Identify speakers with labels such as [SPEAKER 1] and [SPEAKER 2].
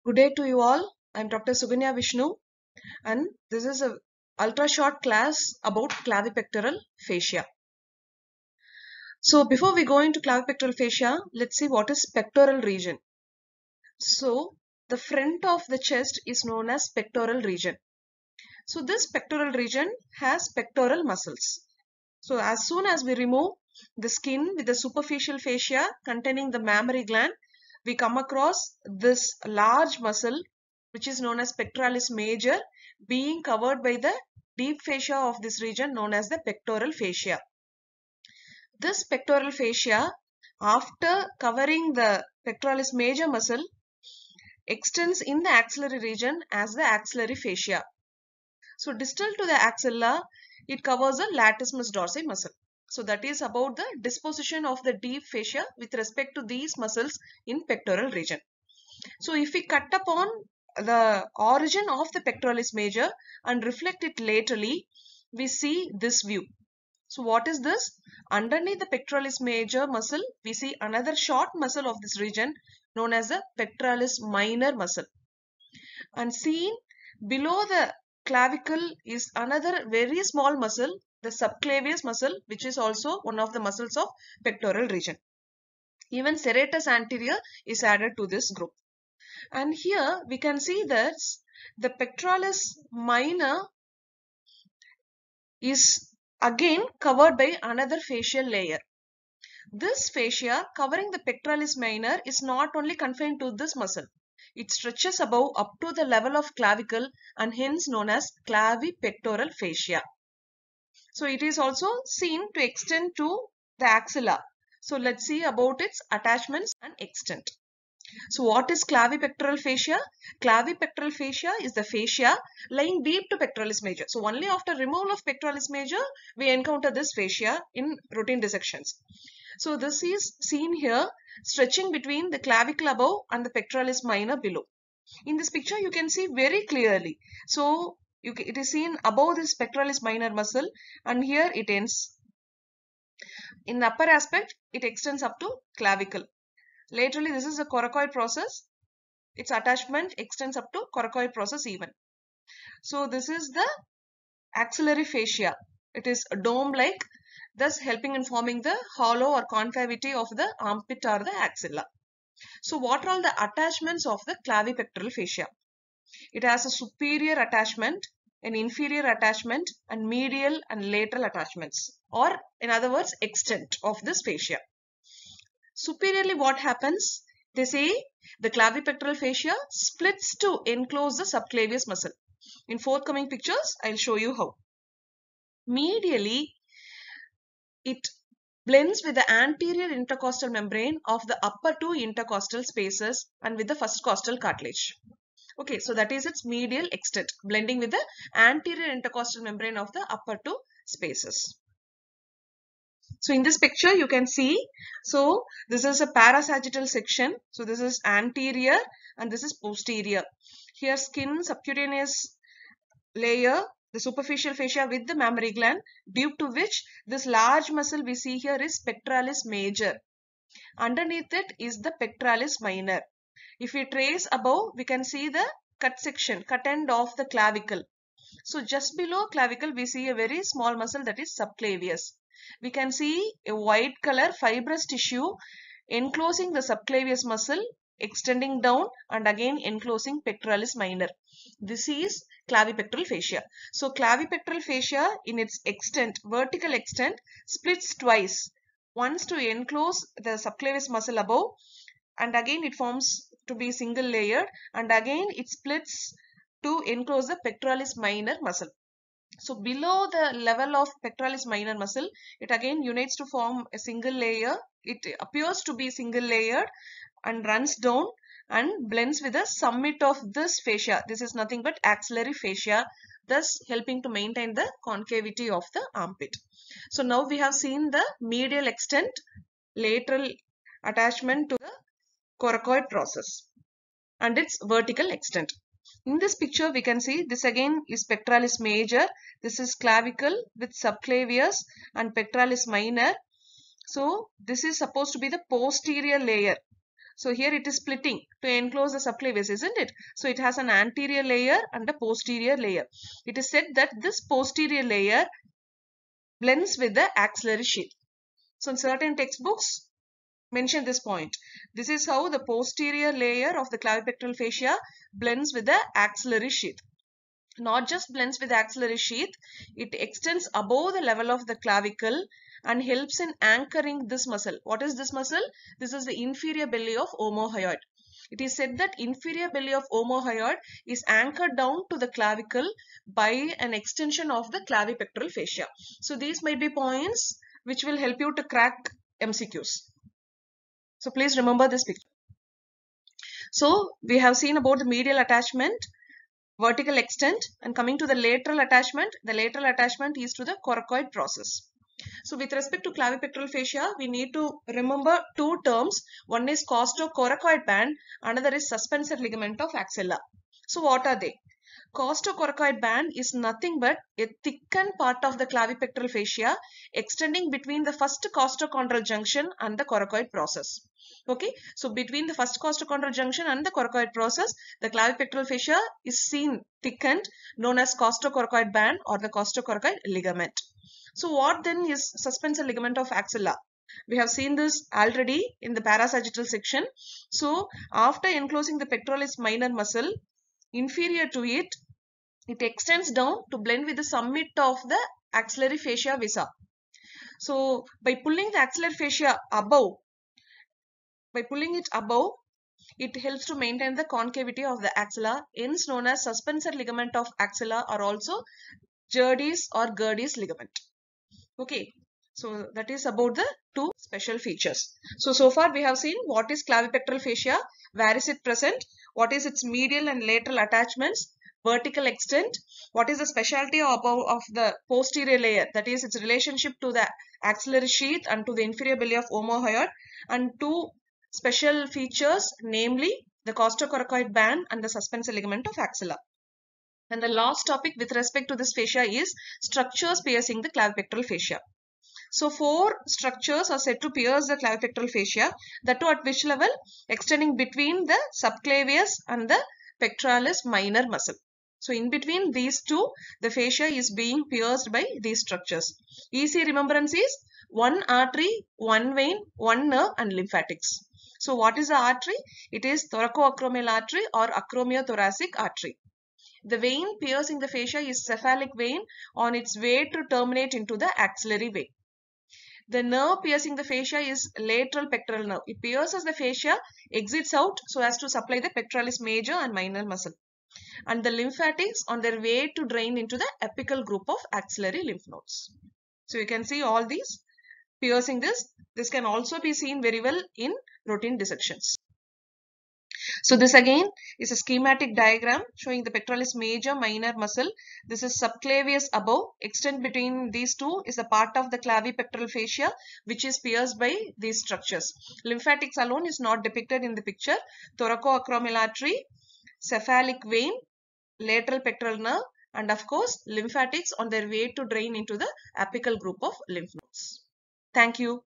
[SPEAKER 1] Good day to you all. I'm Dr. Suganya Vishnu, and this is a ultra short class about clavipectoral fascia. So before we go into clavipectoral fascia, let's see what is pectoral region. So the front of the chest is known as pectoral region. So this pectoral region has pectoral muscles. So as soon as we remove the skin with the superficial fascia containing the mammary gland, we come across this large muscle which is known as pectoralis major being covered by the deep fascia of this region known as the pectoral fascia. This pectoral fascia, after covering the pectoralis major muscle, extends in the axillary region as the axillary fascia. So distal to the axilla, it covers the latissimus dorsi muscle. So that is about the disposition of the deep fascia with respect to these muscles in pectoral region. So if we cut upon the origin of the pectoralis major and reflect it laterally, we see this view. So what is this? Underneath the pectoralis major muscle, we see another short muscle of this region known as the pectoralis minor muscle. And seen below the clavicle is another very small muscle, the subclavius muscle, which is also one of the muscles of pectoral region. Even serratus anterior is added to this group. And here we can see that the pectoralis minor is again covered by another facial layer. This fascia covering the pectoralis minor is not only confined to this muscle. It stretches above up to the level of clavicle and hence known as clavipectoral fascia. So it is also seen to extend to the axilla. So let's see about its attachments and extent. So what is clavipectoral fascia? Clavipectoral fascia is the fascia lying deep to pectoralis major. So only after removal of pectoralis major, we encounter this fascia in routine dissections. So this is seen here stretching between the clavicle above and the pectoralis minor below. In this picture, you can see very clearly. So it is seen above this pectoralis minor muscle and here it ends. In the upper aspect, it extends up to clavicle. Laterally, this is a coracoid process. Its attachment extends up to coracoid process even. So this is the axillary fascia. It is dome-like, thus helping in forming the hollow or concavity of the armpit or the axilla. So what are all the attachments of the clavipectoral fascia? It has a superior attachment, an inferior attachment, and medial and lateral attachments, or in other words, extent of this fascia. Superiorly, what happens? They say the clavipectoral fascia splits to enclose the subclavius muscle. In forthcoming pictures, I'll show you how. Medially, it blends with the anterior intercostal membrane of the upper two intercostal spaces and with the first costal cartilage. Okay, so that is its medial extent, blending with the anterior intercostal membrane of the upper two spaces. So in this picture, you can see, so this is a parasagittal section. So this is anterior and this is posterior. Here skin subcutaneous layer, the superficial fascia with the mammary gland, due to which this large muscle we see here is pectoralis major. Underneath it is the pectoralis minor. If we trace above, we can see the cut section, cut end of the clavicle. So just below clavicle, we see a very small muscle that is subclavius. We can see a white color fibrous tissue enclosing the subclavius muscle, extending down and again enclosing pectoralis minor. This is clavipectoral fascia. So clavipectoral fascia in its extent, vertical extent, splits twice. Once to enclose the subclavius muscle above and again it forms to be single layered and again it splits to enclose the pectoralis minor muscle. So below the level of pectoralis minor muscle, it again unites to form a single layer. It appears to be single layered and runs down and blends with the summit of this fascia. This is nothing but axillary fascia, thus helping to maintain the concavity of the armpit. So now we have seen the medial extent, lateral attachment to the coracoid process and its vertical extent. In this picture, we can see this again is pectoralis major. This is clavicle with subclavius and pectoralis minor. So this is supposed to be the posterior layer. So here it is splitting to enclose the subclavius, isn't it? So it has an anterior layer and a posterior layer. It is said that this posterior layer blends with the axillary sheath. So in certain textbooks mention this point. This is how the posterior layer of the clavipectoral fascia blends with the axillary sheath. Not just blends with the axillary sheath, it extends above the level of the clavicle and helps in anchoring this muscle. What is this muscle? This is the inferior belly of omohyoid. It is said that inferior belly of omohyoid is anchored down to the clavicle by an extension of the clavipectoral fascia. So these might be points which will help you to crack MCQs. So please remember this picture. So we have seen about the medial attachment, vertical extent, and coming to the lateral attachment is to the coracoid process. So with respect to clavipectoral fascia, we need to remember two terms. One is costocoracoid band, another is suspensor ligament of axilla. So what are they? Costocoracoid band is nothing but a thickened part of the clavipectoral fascia extending between the first costochondral junction and the coracoid process. Okay, so between the first costochondral junction and the coracoid process, the clavipectoral fascia is seen thickened, known as costocoracoid band or the costocoracoid ligament. So what then is suspensor ligament of axilla? We have seen this already in the parasagittal section. So after enclosing the pectoralis minor muscle, inferior to it, it extends down to blend with the summit of the axillary fascia visa. So by pulling the axillary fascia above, it helps to maintain the concavity of the axilla, hence known as suspensor ligament of axilla or also Gerdy's or Gerdy's ligament. Okay, so that is about the two special features. So far we have seen what is clavipectoral fascia, where is it present, what is its medial and lateral attachments, vertical extent, what is the specialty of the posterior layer, that is its relationship to the axillary sheath and to the inferior belly of omohyoid, and two special features, namely the costocoracoid band and the suspensor ligament of axilla. And the last topic with respect to this fascia is structures piercing the clavipectoral fascia. So 4 structures are said to pierce the clavipectoral fascia, that too at which level? Extending between the subclavius and the pectoralis minor muscle. So in between these two, the fascia is being pierced by these structures. Easy remembrance is one artery, one vein, one nerve and lymphatics. So what is the artery? It is thoracoacromial artery or acromiothoracic artery. The vein piercing the fascia is cephalic vein on its way to terminate into the axillary vein. The nerve piercing the fascia is lateral pectoral nerve. It pierces the fascia, exits out so as to supply the pectoralis major and minor muscle. And the lymphatics on their way to drain into the apical group of axillary lymph nodes. So you can see all these piercing this. This can also be seen very well in routine dissections. So this again is a schematic diagram showing the pectoralis major minor muscle. This is subclavius above. Extent between these two is a part of the clavipectoral fascia which is pierced by these structures. Lymphatics alone is not depicted in the picture. Thoracoacromial artery, cephalic vein, lateral pectoral nerve, and of course lymphatics on their way to drain into the apical group of lymph nodes. Thank you.